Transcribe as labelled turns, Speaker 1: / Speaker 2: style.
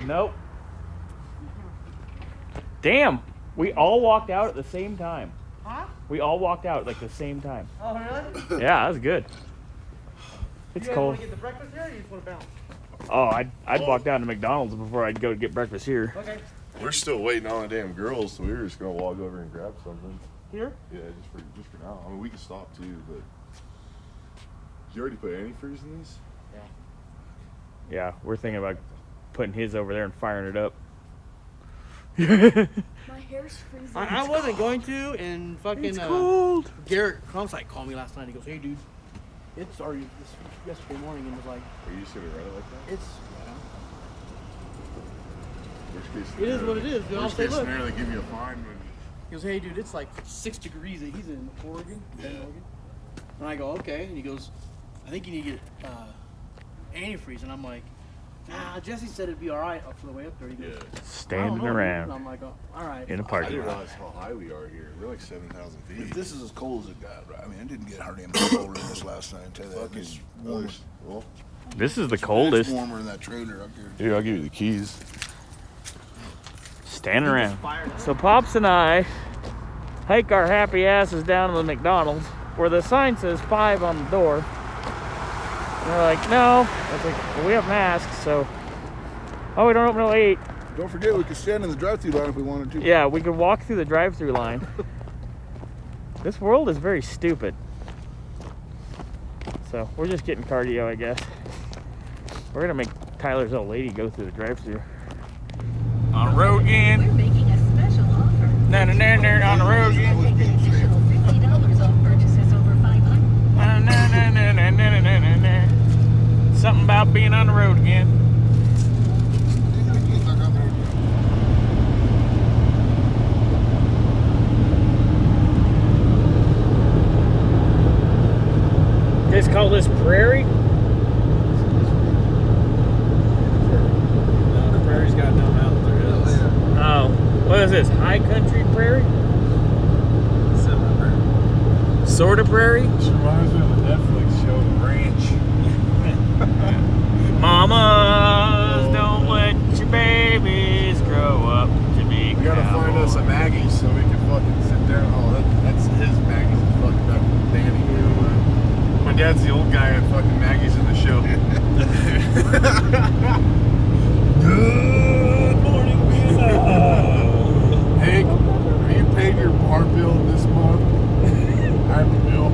Speaker 1: Nope. Damn, we all walked out at the same time.
Speaker 2: Huh?
Speaker 1: We all walked out like the same time.
Speaker 2: Oh, really?
Speaker 1: Yeah, that was good. It's
Speaker 2: you guys
Speaker 1: cold.
Speaker 2: want to get the breakfast here or you just want to bounce?
Speaker 1: Oh, I'd walk down to McDonald's before I'd go get breakfast here.
Speaker 2: Okay.
Speaker 3: We're still waiting on the damn girls, so we were just gonna walk over and grab something.
Speaker 2: Here?
Speaker 3: Yeah, just for now. I mean, we can stop too, but did you already put antifreeze in these?
Speaker 2: Yeah.
Speaker 1: Yeah, we're thinking about putting his over there and firing it up.
Speaker 4: My hair's freezing.
Speaker 2: I wasn't going to, and fucking
Speaker 1: It's cold.
Speaker 2: Garrett Crumpsite called me last night. He goes, "Hey, dude, it's already yesterday morning," and was like,
Speaker 3: Are you just gonna run it like that?
Speaker 2: "It's
Speaker 3: Worst case
Speaker 2: it is
Speaker 3: scenario-
Speaker 2: what it is." Dude. I'll
Speaker 3: Worst
Speaker 2: say,
Speaker 3: case
Speaker 2: look.
Speaker 3: scenario, they give you a fine when
Speaker 2: He goes, "Hey, dude, it's like 6 degrees." He's in Oregon, Bend, Oregon. And I go, "Okay." And he goes, "I think you need to get antifreeze." And I'm like, "Nah, Jesse said it'd be all right up for the way up there." He goes, "I don't
Speaker 1: Standing
Speaker 2: know, dude."
Speaker 1: around
Speaker 2: And I'm like, "Oh, all right."
Speaker 1: in a
Speaker 3: I
Speaker 1: parking
Speaker 3: didn't
Speaker 1: lot.
Speaker 3: realize how high we are here. We're like 7,000 feet.
Speaker 5: But this is as cold as it got, right? I mean, it didn't get hardly any colder than this last night. I tell you that.
Speaker 3: Fucking
Speaker 5: It's warmer.
Speaker 3: well,
Speaker 1: This is the
Speaker 5: It's
Speaker 1: coldest.
Speaker 5: warmer in that trailer up here.
Speaker 3: here, I'll give you the keys.
Speaker 1: Standing around. So Pops and I hike our happy asses down to the McDonald's where the sign says 5 on the door. And they're like, no. I was like, well, we have masks, so. Oh, we don't open till 8.
Speaker 5: Don't forget, we could stand in the drive-thru line if we wanted to.
Speaker 1: Yeah, we could walk through the drive-through line. This world is very stupid. So we're just getting cardio, I guess. We're gonna make Tyler's old lady go through the drive-through. On the road again.
Speaker 4: We're making a special offer.
Speaker 1: On the road again.
Speaker 4: Take an additional $50 off purchases over $500.
Speaker 1: Something about being on the road again. You guys call this prairie?
Speaker 6: No, the prairie's got no mountains or hills.
Speaker 1: Oh, what is this? High country prairie?
Speaker 6: Semi-prairie.
Speaker 1: Sort of prairie?
Speaker 6: This reminds me of the Netflix show, The Ranch.
Speaker 1: Mamas, don't let your babies grow up to be
Speaker 3: We gotta find us a Maggie's so we can fucking sit there. Oh, that's his Maggie's. Fucking back with Danny. My dad's the old guy at fucking Maggie's in the show. Good morning, Vietnam. Hank, are you paying your bar bill this month? I have a bill.